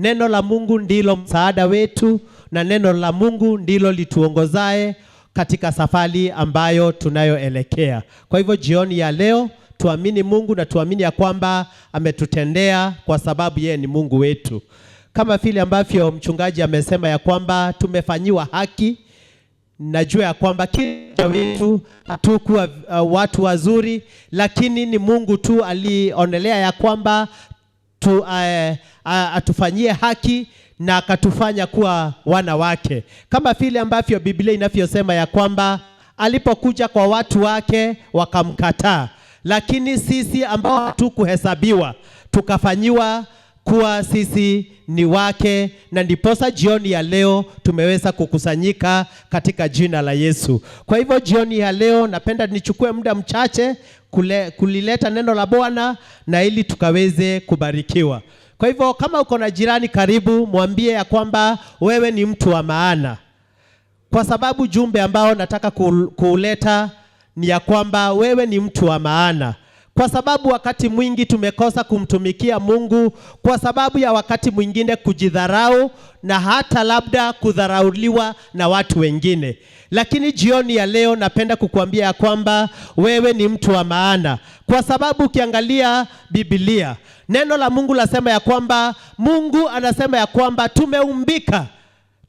Neno la Mungu ndilo msaada wetu, na neno la Mungu ndilo lituongozae katika safari ambayo tunayoelekea. Kwa hivyo jioni ya leo tuamini Mungu na tuamini ya kwamba ametutendea, kwa sababu yeye ni Mungu wetu. Kama vile ambavyo mchungaji amesema ya kwamba tumefanyiwa haki, najua ya kwamba kila wetu hatukuwa watu wazuri, lakini ni Mungu tu alionelea ya kwamba atufanyie haki na akatufanya kuwa wana wake. Kama vile ambavyo Biblia inavyosema ya kwamba alipokuja kwa watu wake wakamkataa, lakini sisi ambao hatukuhesabiwa tukafanyiwa kuwa sisi ni wake, na ndiposa jioni ya leo tumeweza kukusanyika katika jina la Yesu. Kwa hivyo jioni ya leo napenda nichukue muda mchache kulileta neno la Bwana na ili tukaweze kubarikiwa. Kwa hivyo kama uko na jirani karibu, mwambie ya kwamba wewe ni mtu wa maana, kwa sababu jumbe ambao nataka kuuleta ni ya kwamba wewe ni mtu wa maana. Kwa sababu wakati mwingi tumekosa kumtumikia Mungu kwa sababu ya wakati mwingine kujidharau na hata labda kudharauliwa na watu wengine. Lakini jioni ya leo napenda kukuambia ya kwamba wewe ni mtu wa maana, kwa sababu ukiangalia Biblia, neno la Mungu lasema ya kwamba Mungu anasema ya kwamba tumeumbika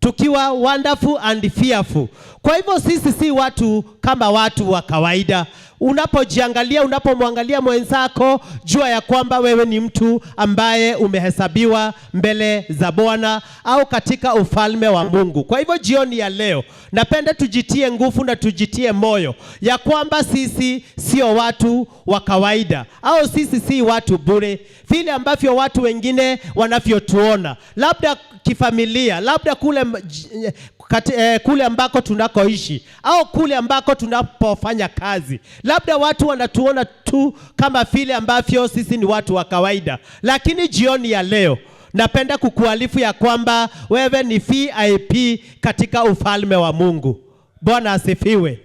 tukiwa wonderful and fearful. Kwa hivyo sisi si watu kama watu wa kawaida. Unapojiangalia, unapomwangalia mwenzako, jua ya kwamba wewe ni mtu ambaye umehesabiwa mbele za Bwana au katika ufalme wa Mungu. Kwa hivyo jioni ya leo napenda tujitie nguvu na tujitie moyo ya kwamba sisi sio watu wa kawaida, au sisi si watu bure vile ambavyo watu wengine wanavyotuona, labda kifamilia, labda kule ambako tunakoishi au kule ambako tunapofanya kazi. Labda watu wanatuona tu kama vile ambavyo sisi ni watu wa kawaida. Lakini jioni ya leo napenda kukualifu ya kwamba wewe ni VIP katika ufalme wa Mungu. Bwana asifiwe.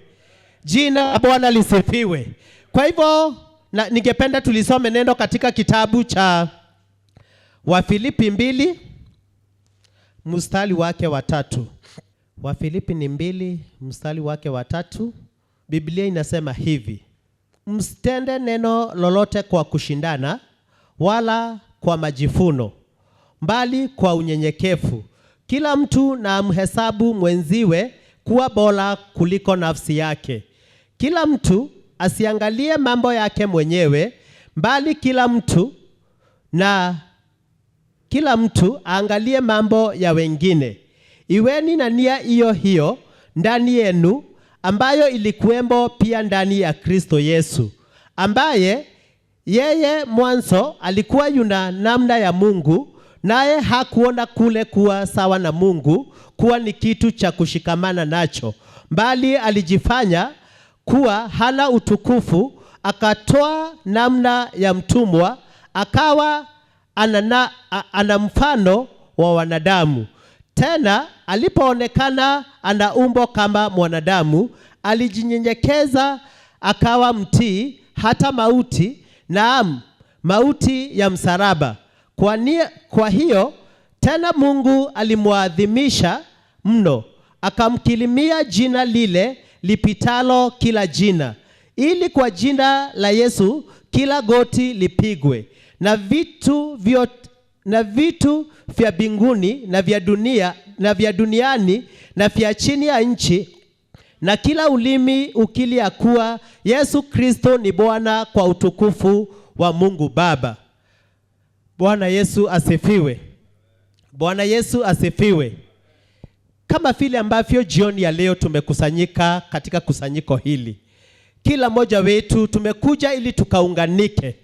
Jina la Bwana lisifiwe. Kwa hivyo ningependa tulisome neno katika kitabu cha Wafilipi 2 mstari wake wa 3. Wafilipi 2 mstari wake wa 3. Biblia inasema hivi: msitende neno lolote kwa kushindana wala kwa majifuno, bali kwa unyenyekevu kila mtu na mhesabu mwenziwe kuwa bora kuliko nafsi yake. Kila mtu asiangalie mambo yake mwenyewe, bali kila mtu aangalie mambo ya wengine. Iweni na nia hiyo hiyo ndani yenu, ambayo ilikuwemo pia ndani ya Kristo Yesu, ambaye yeye mwanzo alikuwa yuna namna ya Mungu, naye hakuona kule kuwa sawa na Mungu kuwa ni kitu cha kushikamana nacho, bali alijifanya kuwa hana utukufu, akatoa namna ya mtumwa, akawa ana mfano wa wanadamu. Tena alipoonekana ana umbo kama mwanadamu, alijinyenyekeza akawa mtii hata mauti, naam, mauti ya msalaba. Kwa hiyo tena Mungu alimwadhimisha mno, akamkirimia jina lile lipitalo kila jina, ili kwa jina la Yesu kila goti lipigwe, na vitu vya mbinguni na vya dunia na vya duniani na vya chini ya nchi, na kila ulimi ukiri ya kuwa Yesu Kristo ni Bwana, kwa utukufu wa Mungu Baba. Bwana Yesu asifiwe. Bwana Yesu asifiwe. Kama vile ambavyo jioni ya leo tumekusanyika katika kusanyiko hili, kila mmoja wetu tumekuja ili tukaunganike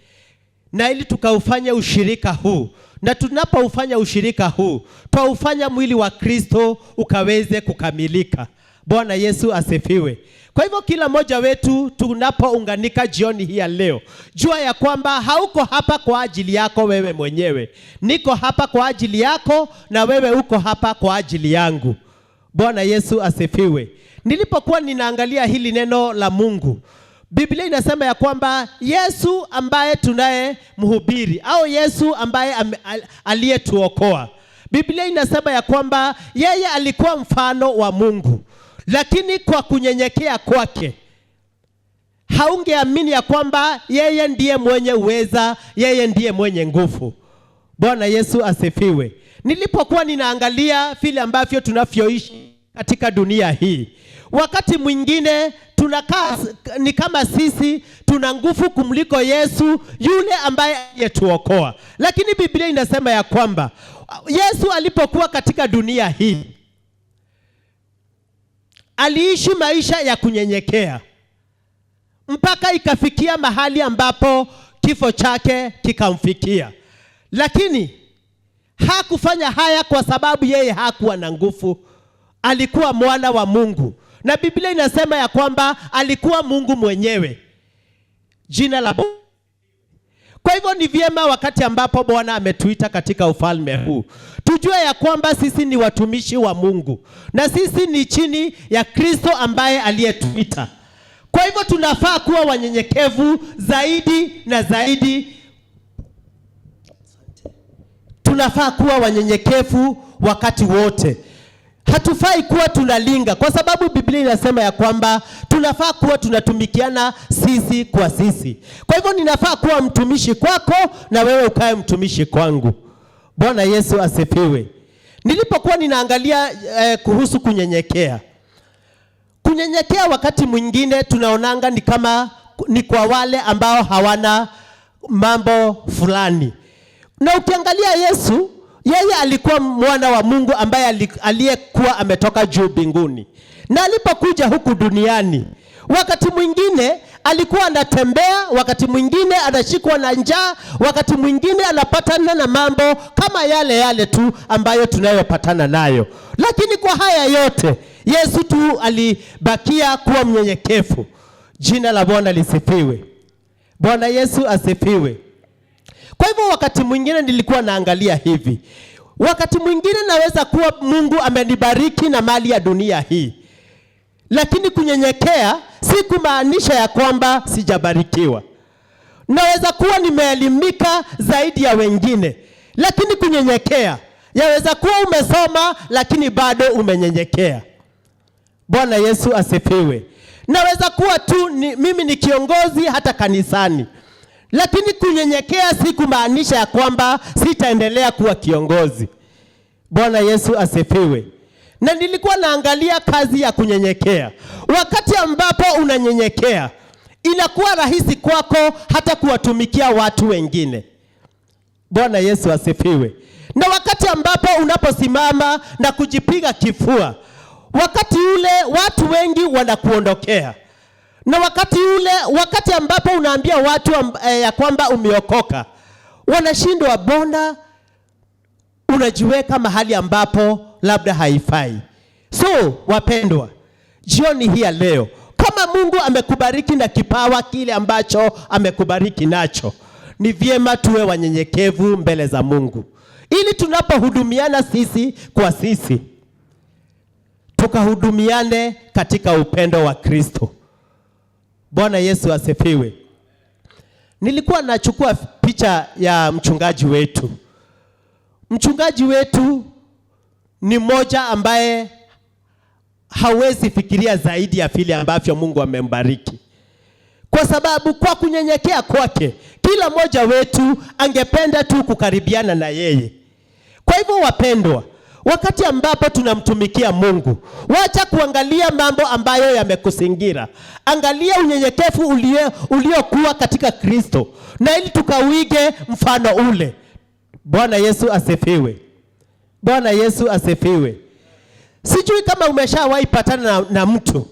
na ili tukaufanya ushirika huu, na tunapoufanya ushirika huu twaufanya mwili wa Kristo ukaweze kukamilika. Bwana Yesu asifiwe. Kwa hivyo kila mmoja wetu tunapounganika jioni hii ya leo, jua ya kwamba hauko hapa kwa ajili yako wewe mwenyewe. Niko hapa kwa ajili yako na wewe uko hapa kwa ajili yangu. Bwana Yesu asifiwe. Nilipokuwa ninaangalia hili neno la Mungu, Biblia inasema ya kwamba Yesu ambaye tunaye mhubiri, au Yesu ambaye aliyetuokoa, Biblia inasema ya kwamba yeye alikuwa mfano wa Mungu, lakini kwa kunyenyekea kwake haungeamini ya kwamba yeye ndiye mwenye uweza, yeye ndiye mwenye nguvu. Bwana Yesu asifiwe. Nilipokuwa ninaangalia vile ambavyo tunavyoishi katika dunia hii, wakati mwingine tunakaa ni kama sisi tuna nguvu kumliko Yesu yule ambaye aliyetuokoa. Lakini Biblia inasema ya kwamba Yesu alipokuwa katika dunia hii aliishi maisha ya kunyenyekea mpaka ikafikia mahali ambapo kifo chake kikamfikia. Lakini hakufanya haya kwa sababu yeye hakuwa na nguvu. Alikuwa mwana wa Mungu, na Biblia inasema ya kwamba alikuwa Mungu mwenyewe. Jina la Bwana. Kwa hivyo ni vyema wakati ambapo Bwana ametuita katika ufalme huu, tujue ya kwamba sisi ni watumishi wa Mungu na sisi ni chini ya Kristo ambaye aliyetuita. Kwa hivyo tunafaa kuwa wanyenyekevu zaidi na zaidi. Tunafaa kuwa wanyenyekevu wakati wote. Hatufai kuwa tunalinga, kwa sababu Biblia inasema ya kwamba tunafaa kuwa tunatumikiana sisi kwa sisi. Kwa hivyo ninafaa kuwa mtumishi kwako na wewe ukae mtumishi kwangu. Bwana Yesu asifiwe. Nilipokuwa ninaangalia kuhusu kunyenyekea. Kunyenyekea wakati mwingine tunaonanga ni kama ni kwa wale ambao hawana mambo fulani. Na ukiangalia Yesu, yeye alikuwa mwana wa Mungu ambaye aliyekuwa ametoka juu mbinguni. Na alipokuja huku duniani, wakati mwingine alikuwa anatembea, wakati mwingine anashikwa na njaa, wakati mwingine anapatana na mambo kama yale tu ambayo tunayopatana nayo. Lakini kwa haya yote, Yesu tu alibakia kuwa mnyenyekevu. Jina la Bwana lisifiwe. Bwana Yesu asifiwe. Kwa hivyo wakati mwingine nilikuwa naangalia hivi. Wakati mwingine naweza kuwa Mungu amenibariki na mali ya dunia hii, lakini kunyenyekea si kumaanisha ya kwamba sijabarikiwa. Naweza kuwa nimeelimika zaidi ya wengine, lakini kunyenyekea. Yaweza kuwa umesoma lakini bado umenyenyekea. Bwana Yesu asifiwe. Naweza kuwa tu mimi ni kiongozi hata kanisani, lakini kunyenyekea si kumaanisha ya kwamba sitaendelea kuwa kiongozi. Bwana Yesu asifiwe. Na nilikuwa naangalia kazi ya kunyenyekea. Wakati ambapo unanyenyekea, inakuwa rahisi kwako hata kuwatumikia watu wengine. Bwana Yesu asifiwe. Na wakati ambapo unaposimama na kujipiga kifua, wakati ule watu wengi wanakuondokea. Na wakati ambapo unaambia watu ya kwamba umeokoka, wanashindwa, bona unajiweka mahali ambapo labda haifai. So wapendwa, jioni hii leo, kama Mungu amekubariki na kipawa kile ambacho amekubariki nacho, ni vyema tuwe wanyenyekevu mbele za Mungu, ili tunapohudumiana sisi kwa sisi, tukahudumiane katika upendo wa Kristo. Bwana Yesu asifiwe. Nilikuwa nachukua picha ya mchungaji wetu. Mchungaji wetu ni mmoja ambaye hawezi fikiria zaidi ya vile ambavyo Mungu amembariki. Kwa sababu kwa kunyenyekea kwake, kila mmoja wetu angependa tu kukaribiana na yeye. Kwa hivyo wapendwa, wakati ambapo tunamtumikia Mungu, wacha kuangalia mambo ambayo yamekusingira. Angalia unyenyekevu uliokuwa katika Kristo, na ili tukauige mfano ule. Bwana Yesu asifiwe. Bwana Yesu asifiwe. Sijui kama umeshawahi patana na mtu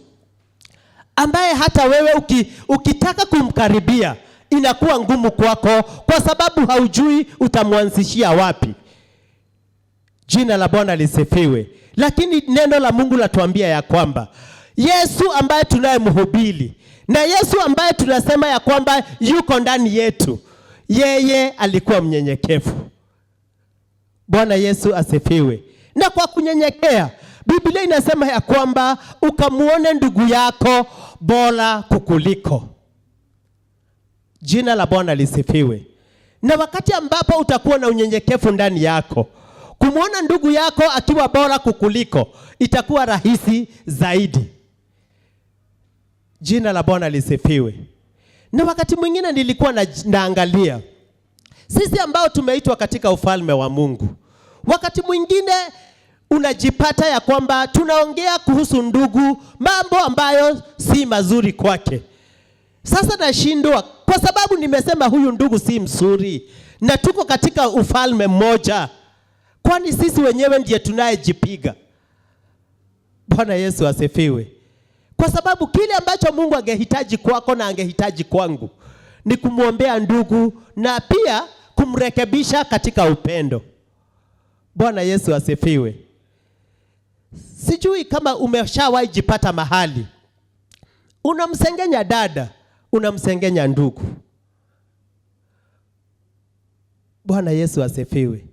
ambaye hata wewe ukitaka kumkaribia inakuwa ngumu kwako, kwa sababu haujui utamwanzishia wapi. Jina la Bwana lisifiwe. Lakini neno la Mungu latuambia ya kwamba Yesu ambaye tunayemhubiri na Yesu ambaye tunasema ya kwamba yuko ndani yetu, yeye alikuwa mnyenyekevu. Bwana Yesu asifiwe. Na kwa kunyenyekea, Biblia inasema ya kwamba ukamuone ndugu yako bora kukuliko. Jina la Bwana lisifiwe. Na wakati ambapo utakuwa na unyenyekevu ndani yako, Kumwona ndugu yako akiwa bora kukuliko itakuwa rahisi zaidi. Jina la Bwana lisifiwe. Na wakati mwingine nilikuwa naangalia sisi ambao tumeitwa katika ufalme wa Mungu, wakati mwingine unajipata ya kwamba tunaongea kuhusu ndugu mambo ambayo si mazuri kwake. Sasa nashindwa kwa sababu nimesema huyu ndugu si mzuri na tuko katika ufalme mmoja. Kwani sisi wenyewe ndiye tunayejipiga? Bwana Yesu asifiwe. Kwa sababu kile ambacho Mungu angehitaji kwako na angehitaji kwangu ni kumwombea ndugu na pia kumrekebisha katika upendo. Bwana Yesu asifiwe. Sijui kama umeshawahi jipata mahali unamsengenya dada, unamsengenya ndugu. Bwana Yesu asifiwe.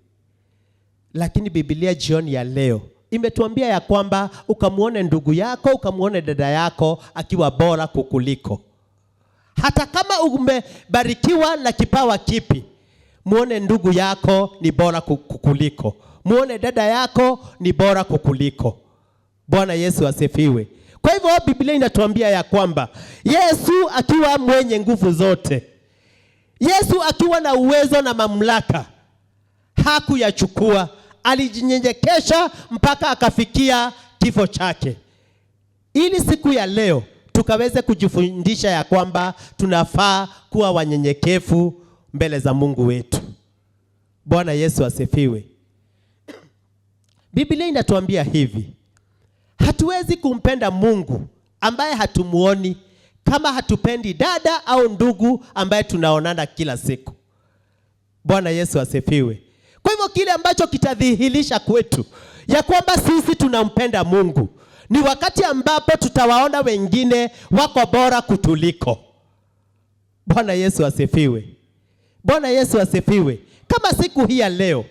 Lakini Biblia jioni ya leo imetuambia ya kwamba ukamuone ndugu yako, ukamuone dada yako akiwa bora kukuliko. Hata kama umebarikiwa na kipawa kipi, muone ndugu yako ni bora kukuliko. Muone dada yako ni bora kukuliko. Bwana Yesu asifiwe. Kwa hivyo Biblia inatuambia ya kwamba Yesu akiwa mwenye nguvu zote, Yesu akiwa na uwezo na mamlaka, hakuyachukua, alijinyenyekesha mpaka akafikia kifo chake, ili siku ya leo tukaweze kujifundisha ya kwamba tunafaa kuwa wanyenyekevu mbele za Mungu wetu. Bwana Yesu asifiwe. Biblia inatuambia hivi: hatuwezi kumpenda Mungu ambaye hatumuoni kama hatupendi dada au ndugu ambaye tunaonana kila siku. Bwana Yesu asifiwe. Kwa hivyo kile ambacho kitadhihirisha kwetu ya kwamba sisi tunampenda Mungu ni wakati ambapo tutawaona wengine wako bora kutuliko. Bwana Yesu asifiwe. Bwana Yesu asifiwe. Kama siku hii ya leo,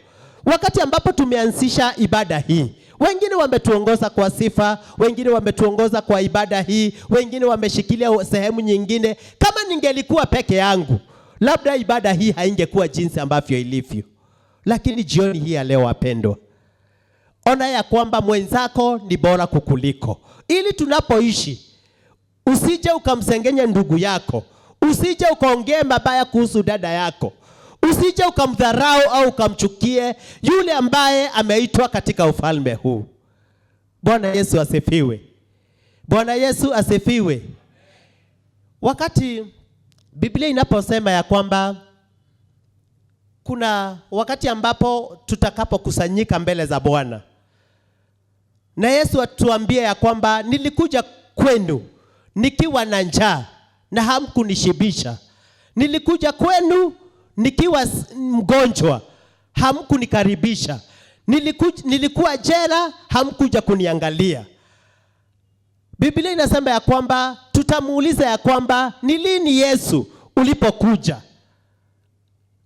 wakati ambapo tumeanzisha ibada hii, wengine wametuongoza kwa sifa, wengine wametuongoza kwa ibada hii, wengine wameshikilia sehemu nyingine. Kama ningelikuwa peke yangu, labda ibada hii haingekuwa jinsi ambavyo ilivyo. Lakini jioni hii ya leo wapendwa, ona ya kwamba mwenzako ni bora kukuliko. Ili tunapoishi, usije ukamsengenya ndugu yako, usije ukaongea mabaya kuhusu dada yako, usije ukamdharau au ukamchukie yule ambaye ameitwa katika ufalme huu. Bwana Yesu asifiwe. Bwana Yesu asifiwe. Wakati Biblia inaposema ya kwamba kuna wakati ambapo tutakapokusanyika mbele za Bwana, na Yesu atuambia ya kwamba nilikuja kwenu nikiwa na njaa na hamkunishibisha, nilikuja kwenu nikiwa mgonjwa, hamkunikaribisha, nilikuwa jela, hamkuja kuniangalia. Biblia inasema ya kwamba tutamuuliza ya kwamba ni lini Yesu ulipokuja.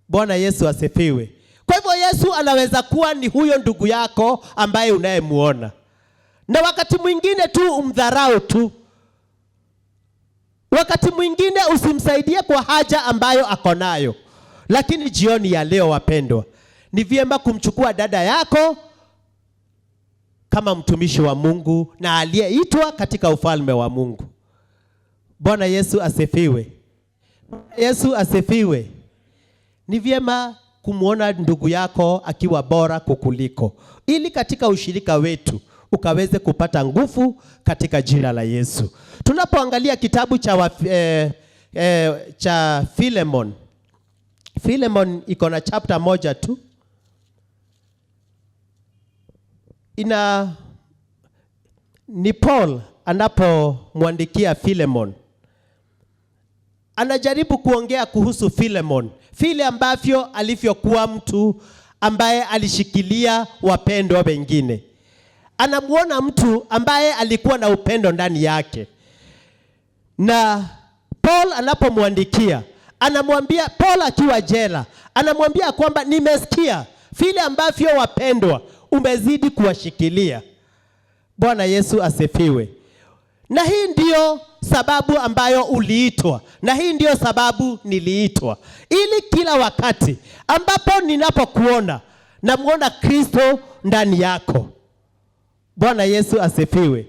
Bwana Yesu asifiwe. Kwa hivyo Yesu anaweza kuwa ni huyo ndugu yako ambaye unayemuona, na wakati mwingine tu umdharau tu, wakati mwingine usimsaidie kwa haja ambayo ako nayo. Lakini jioni ya leo wapendwa, ni vyema kumchukua dada yako kama mtumishi wa Mungu na aliyeitwa katika ufalme wa Mungu. Bwana Yesu asifiwe. Yesu asifiwe. Ni vyema kumuona ndugu yako akiwa bora kukuliko, ili katika ushirika wetu ukaweze kupata nguvu katika jina la Yesu. Tunapoangalia kitabu cha Philemon, Philemon iko na chapter moja tu. Ni Paul anapomwandikia Philemon, anajaribu kuongea kuhusu Philemon, vile ambavyo alivyokuwa mtu ambaye alishikilia wapendwa wengine. Anamuona mtu ambaye alikuwa na upendo ndani yake. Na Paul anapomwandikia, anamwambia, Paul akiwa jela, anamwambia kwamba nimesikia vile ambavyo wapendwa umezidi kuwashikilia. Bwana Yesu asifiwe. Na hii ndio sababu ambayo uliitwa, na hii ndio sababu niliitwa, ili kila wakati ambapo ninapokuona namuona Kristo ndani yako. Bwana Yesu asifiwe.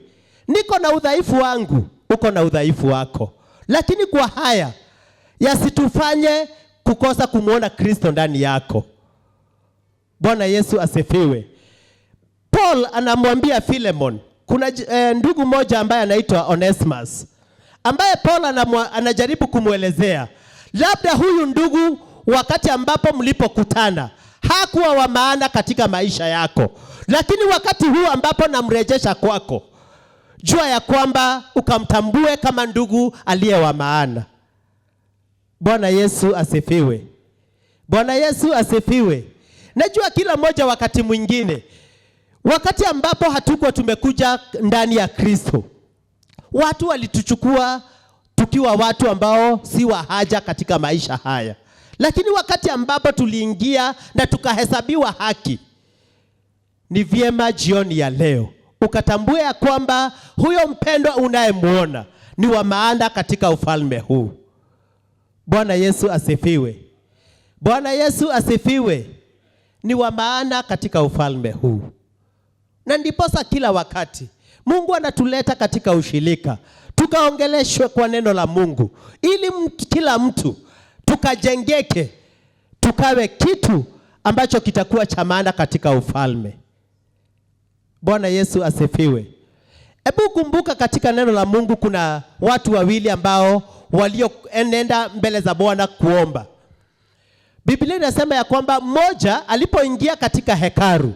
Niko na udhaifu wangu, uko na udhaifu wako, lakini kwa haya yasitufanye kukosa kumuona Kristo ndani yako. Bwana Yesu asifiwe. Paul anamwambia Philemon, kuna ndugu moja ambaye anaitwa Onesimus, ambaye Paul anajaribu kumwelezea, labda huyu ndugu wakati ambapo mlipokutana hakuwa wa maana katika maisha yako, lakini wakati huu ambapo namrejesha kwako, jua ya kwamba ukamtambue kama ndugu aliye wa maana. Bwana Yesu asifiwe. Bwana Yesu asifiwe. Najua kila mmoja wakati mwingine, wakati ambapo hatukuwa tumekuja ndani ya Kristo, watu walituchukua tukiwa watu ambao si wa haja katika maisha haya. Lakini wakati ambapo tuliingia na tukahesabiwa haki, ni vyema jioni ya leo ukatambue ya kwamba huyo mpendwa unayemuona ni wa maana katika ufalme huu. Bwana Yesu asifiwe. Bwana Yesu asifiwe. Ni wa maana katika ufalme huu. Na ndiposa kila wakati Mungu anatuleta katika ushirika, tukaongeleshwe kwa neno la Mungu, ili kila mtu tukajengeke, tukawe kitu ambacho kitakuwa cha maana katika ufalme. Bwana Yesu asifiwe. Hebu kumbuka katika neno la Mungu kuna watu wawili ambao walioenda mbele za Bwana kuomba. Biblia inasema ya kwamba mmoja alipoingia katika hekalu,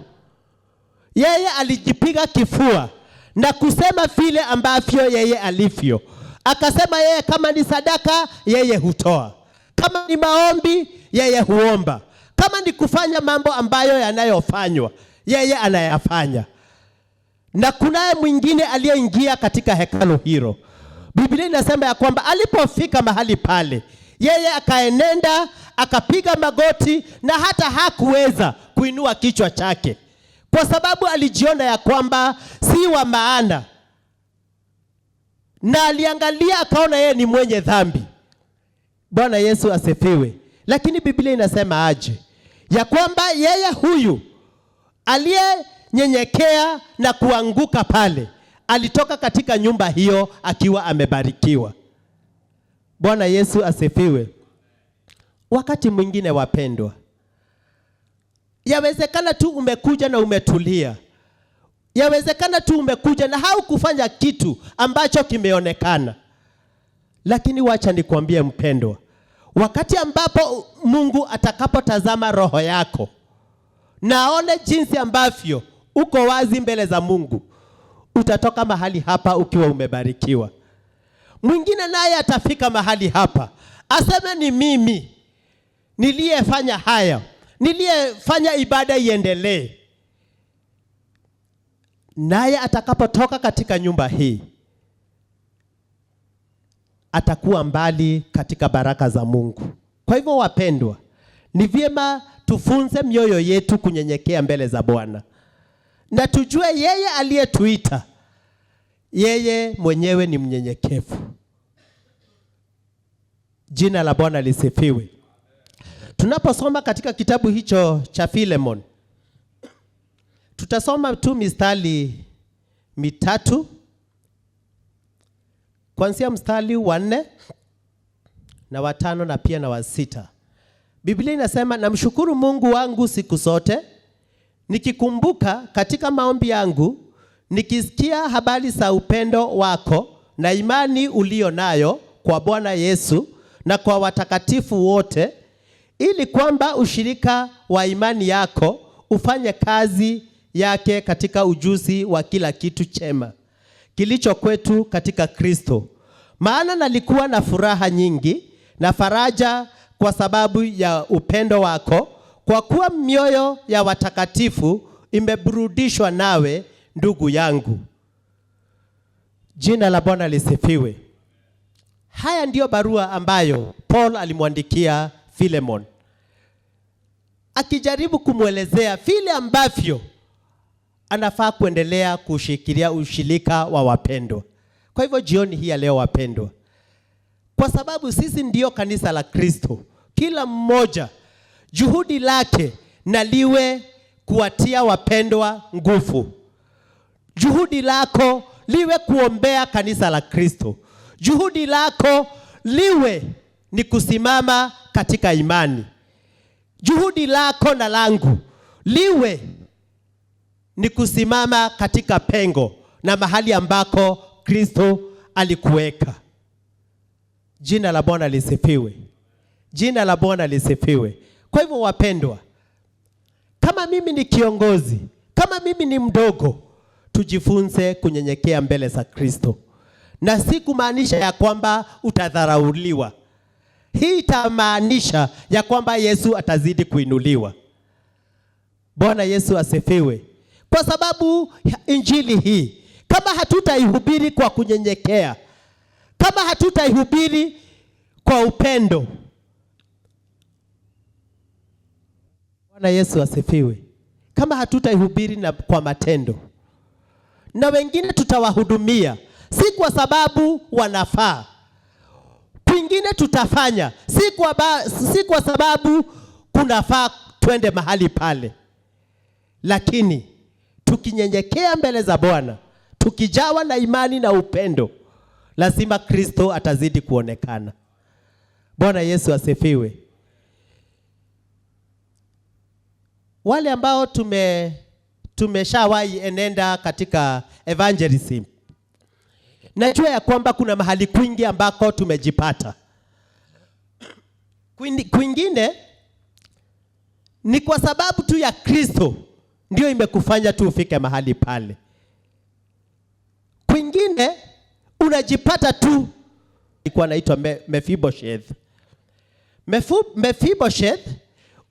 yeye alijipiga kifua na kusema vile ambavyo yeye alivyo. Akasema yeye kama ni sadaka yeye hutoa, kama ni maombi yeye huomba, kama ni kufanya mambo ambayo yanayofanywa yeye anayafanya. Na kunaye mwingine aliyeingia katika hekalu hilo. Biblia inasema ya kwamba alipofika mahali pale, yeye akaenenda, akapiga magoti na hata hakuweza kuinua kichwa chake, kwa sababu alijiona ya kwamba si wa maana, na aliangalia akaona yeye ni mwenye dhambi. Bwana Yesu asifiwe. Lakini Biblia inasema aje? Ya kwamba yeye huyu aliyenyenyekea na kuanguka pale, alitoka katika nyumba hiyo akiwa amebarikiwa. Bwana Yesu asifiwe. Wakati mwingine wapendwa, yawezekana tu umekuja na umetulia. Yawezekana tu umekuja na haukufanya kitu ambacho kimeonekana. Lakini wacha nikwambie mpendwa, wakati ambapo Mungu atakapotazama roho yako na aone jinsi ambavyo uko wazi mbele za Mungu, utatoka mahali hapa ukiwa umebarikiwa. Mwingine naye atafika mahali hapa aseme ni mimi niliyefanya haya, niliyefanya ibada iendelee. Naye atakapotoka katika nyumba hii, atakuwa mbali katika baraka za Mungu. Kwa hivyo wapendwa, ni vyema tufunze mioyo yetu kunyenyekea mbele za Bwana, na tujue yeye aliyetuita, yeye mwenyewe ni mnyenyekevu. Jina la Bwana lisifiwe. Tunaposoma katika kitabu hicho cha Philemon, tutasoma tu mistari mitatu, kuanzia mstari wa 4 na wa 5 na pia na wa 6. Biblia inasema, namshukuru Mungu wangu siku zote, nikikumbuka katika maombi yangu, nikisikia habari za upendo wako na imani ulio nayo kwa Bwana Yesu na kwa watakatifu wote, ili kwamba ushirika wa imani yako ufanye kazi yake katika ujuzi wa kila kitu chema kilicho kwetu katika Kristo. Maana nalikuwa na furaha nyingi na faraja kwa sababu ya upendo wako, kwa kuwa mioyo ya watakatifu imeburudishwa nawe, ndugu yangu. Jina la Bwana lisifiwe. Haya ndiyo barua ambayo Paul alimwandikia Philemon, akijaribu kumwelezea vile ambavyo anafaa kuendelea kushikilia ushirika wa wapendwa. Kwa hivyo jioni hii ya leo wapendwa, kwa sababu sisi ndiyo kanisa la Kristo, kila mmoja juhudi lake na liwe kuwatia wapendwa nguvu. Juhudi lako liwe kuombea kanisa la Kristo. Juhudi lako liwe ni kusimama katika imani. Juhudi lako na langu liwe ni kusimama katika pengo na mahali ambako Kristo alikuweka. Jina la Bwana lisifiwe. Jina la Bwana lisifiwe. Kwa hivyo wapendwa, kama mimi ni kiongozi, kama mimi ni mdogo, tujifunze kunyenyekea mbele za Kristo. Na si kumaanisha ya kwamba utadharauliwa. Hii itamaanisha ya kwamba Yesu atazidi kuinuliwa. Bwana Yesu asifiwe. Kwa sababu injili hii, kama hatutaihubiri kwa kunyenyekea, kama hatutaihubiri kwa upendo, Bwana Yesu asifiwe, kama hatutaihubiri na kwa matendo, na wengine tutawahudumia si kwa sababu wanafaa, kwingine tutafanya si kwa sababu kunafaa twende mahali pale, lakini tukinyenyekea mbele za Bwana, tukijawa na imani na upendo, lazima Kristo atazidi kuonekana. Bwana Yesu asifiwe. Wale ambao tumeshawahi enenda katika evangelism, najua ya kwamba kuna mahali kwingi ambako tumejipata. Kwingine ni kwa sababu tu ya Kristo ndio imekufanya tu ufike mahali pale. Kwingine unajipata tu. Alikuwa anaitwa Mephibosheth. Mephibosheth,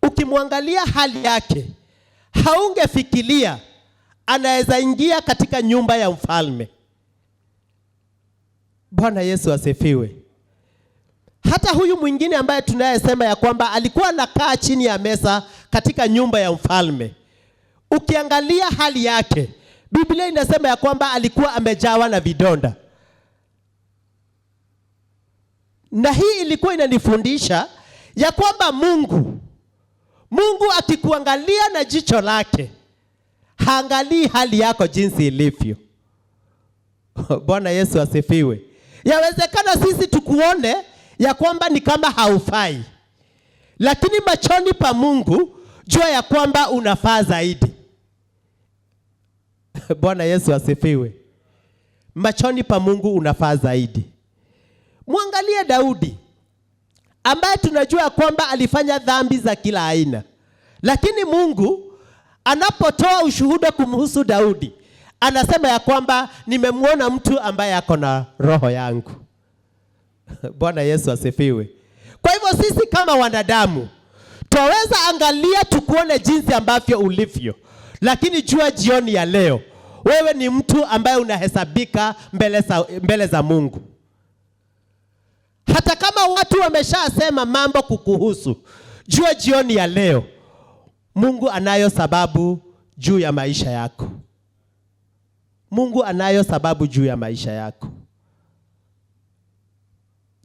ukimwangalia hali yake, haungefikiria anaweza ingia katika nyumba ya mfalme. Bwana Yesu asifiwe. Hata huyu mwingine ambaye tunayesema ya kwamba alikuwa anakaa chini ya meza katika nyumba ya mfalme, ukiangalia hali yake, Biblia inasema ya kwamba alikuwa amejawa na vidonda. Na hii ilikuwa inanifundisha ya kwamba Mungu akikuangalia na jicho lake, haangalii hali yako jinsi ilivyo. Bwana Yesu asifiwe. Yawezekana sisi tukuone ya kwamba ni kama haufai, lakini machoni pa Mungu jua ya kwamba unafaa zaidi. Bwana Yesu asifiwe. Machoni pa Mungu unafaa zaidi. Muangalie Daudi, ambaye tunajua kwamba alifanya dhambi za kila aina, lakini Mungu anapotoa ushuhuda kumhusu Daudi, anasema ya kwamba nimemwona mtu ambaye ako na roho yangu. Bwana Yesu asifiwe. Kwa hivyo sisi kama wanadamu twaweza angalia tukuone jinsi ambavyo ulivyo, lakini jua jioni ya leo wewe ni mtu ambaye unahesabika mbele za Mungu. Hata kama watu wameshasema mambo kukuhusu, jua jioni ya leo Mungu anayo sababu juu ya maisha yako. Mungu anayo sababu juu ya maisha yako.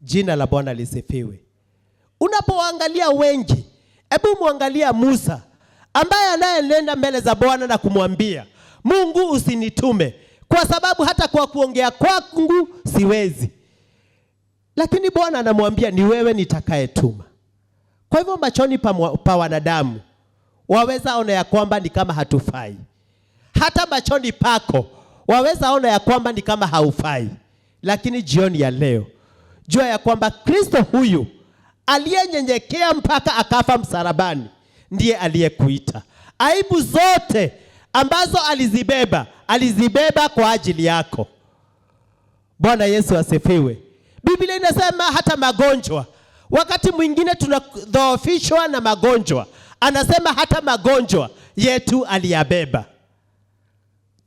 Jina la Bwana lisifiwe. Unapoangalia wengi, hebu muangalia Musa ambaye anayenenda mbele za Bwana na kumwambia, Mungu usinitume kwa sababu hata kwa kuongea kwangu siwezi. Lakini Bwana anamwambia ni wewe nitakayetuma. Kwa hivyo machoni pa wanadamu waweza ona ya kwamba ni kama hatufai. Hata machoni pako waweza ona ya kwamba ni kama haufai. Lakini jioni ya leo jua ya kwamba Kristo huyu aliyenyenyekea mpaka akafa msalabani ndiye aliyekuita. Aibu zote ambazo alizibeba kwa ajili yako. Bwana Yesu asifiwe. Biblia inasema hata magonjwa, wakati mwingine tunadhoofishwa na magonjwa, anasema hata magonjwa yetu aliyabeba.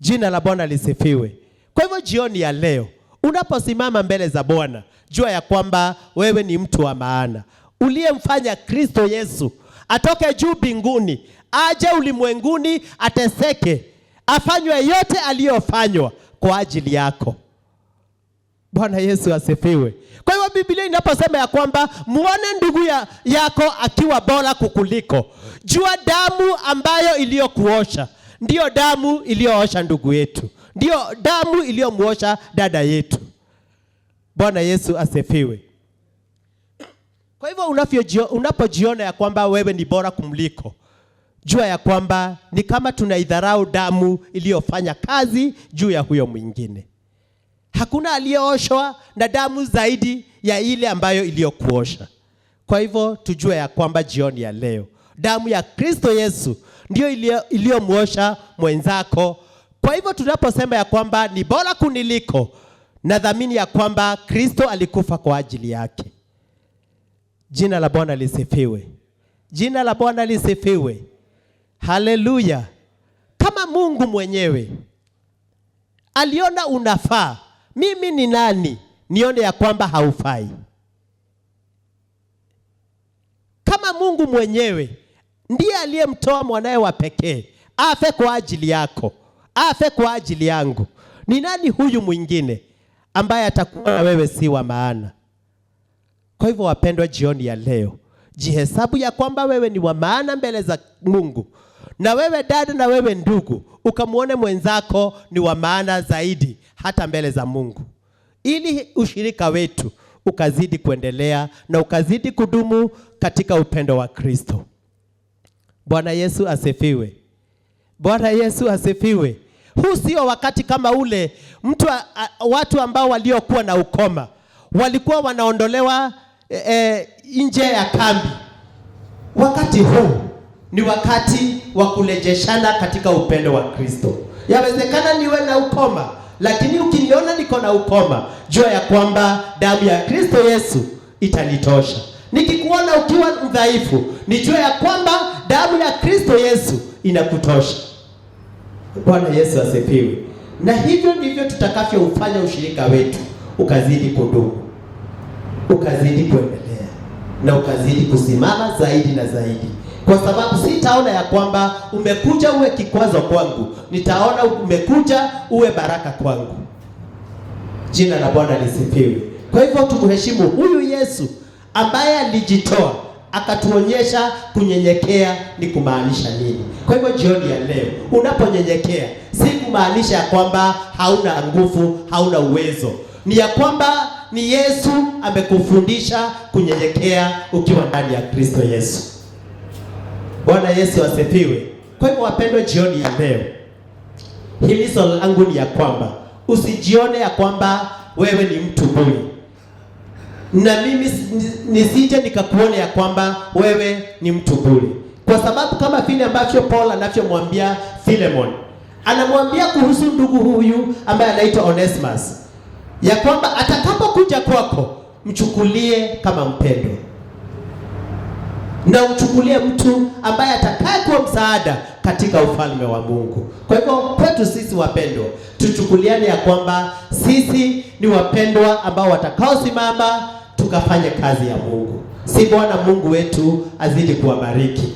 Jina la Bwana lisifiwe. Kwa hivyo jioni ya leo unaposimama mbele za Bwana, jua ya kwamba wewe ni mtu wa maana, uliyemfanya Kristo Yesu atoke juu mbinguni aje ulimwenguni ateseke, afanywe yote aliyofanywa kwa ajili yako. Bwana Yesu asifiwe. Kwa hivyo Biblia inaposema ya kwamba muone ndugu yako akiwa bora kukuliko, Jua damu ambayo iliyokuosha ndiyo damu iliyoosha ndugu yetu, ndiyo damu iliyomuosha dada yetu. Bwana Yesu asifiwe. Kwa hivyo unapojiona ya kwamba wewe ni bora kumliko, jua ya kwamba ni kama tunaidharau damu iliyofanya kazi juu ya huyo mwingine. Hakuna aliyeoshwa na damu zaidi ya ile ambayo iliyokuosha. Kwa hivyo tujue ya kwamba jioni ya leo damu ya Kristo Yesu ndio iliyomuosha mwenzako. Kwa hivyo tunaposema ya kwamba ni bora kuniliko, nadhamini ya kwamba Kristo alikufa kwa ajili yake. Jina la Bwana lisifiwe. Jina la Bwana lisifiwe. Haleluya. Kama Mungu mwenyewe aliona unafaa, mimi ni nani nione ya kwamba haufai? Kama Mungu mwenyewe ndiye aliyemtoa mwanae wa pekee afe kwa ajili yako, afe kwa ajili yangu, ni nani huyu mwingine ambaye atakuwa na wewe si wa maana? Kwa hivyo wapendwa, jioni ya leo jihesabu ya kwamba wewe ni wa maana mbele za Mungu. Na wewe dada, na wewe ndugu, ukamuone mwenzako ni wa maana zaidi hata mbele za Mungu, ili ushirika wetu ukazidi kuendelea na ukazidi kudumu katika upendo wa Kristo. Bwana Yesu asifiwe. Bwana Yesu asifiwe. Huu sio wakati kama ule watu ambao waliokuwa na ukoma walikuwa wanaondolewa nje ya kambi. Wakati huu ni wakati wa kurejeshana katika upendo wa Kristo. Yawezekana niwe na ukoma, lakini ukiniona niko na ukoma, jua ya kwamba damu ya Kristo Yesu itanitosha. Nikikuona ukiwa mdhaifu, nijue ya kwamba damu ya Kristo Yesu inakutosha. Bwana Yesu asifiwe. Na hivyo ndivyo tutakavyofanya ushirika wetu ukazidi kudumu, ukazidi kuendelea na ukazidi kusimama zaidi na zaidi. Kwa sababu sitaona ya kwamba umekuja uwe kikwazo kwangu, nitaona umekuja uwe baraka kwangu. Jina la Bwana lisifiwe. Kwa hivyo tumheshimu huyu Yesu ambaye alijitoa akatuonyesha kunyenyekea ni kumaanisha nini. Kwa hivyo jioni ya leo unaponyenyekea, si kumaanisha ya kwamba hauna nguvu, hauna uwezo. Ni ya kwamba ni Yesu amekufundisha kunyenyekea ukiwa ndani ya Kristo Yesu. Bwana Yesu asifiwe. Kwa hivyo wapendwa, jioni ya leo himizo langu ni ya kwamba usijione ya kwamba wewe ni mtu bure, na mimi nisije nikakuone ya kwamba wewe ni mtu bure. Kwa sababu kama vile ambavyo Paul anavyomwambia Philemon, anamwambia kuhusu ndugu huyu ambaye anaitwa Onesimus, ya kwamba atakapokuja kwako mchukulie kama mpendwa, na uchukulie mtu ambaye atakaye kuwa msaada katika ufalme wa Mungu. Kwa hivyo kwetu sisi wapendwa, tuchukuliane ya kwamba sisi ni wapendwa ambao watakaosimama tukafanye kazi ya Mungu. Si Bwana Mungu wetu azidi kuwabariki.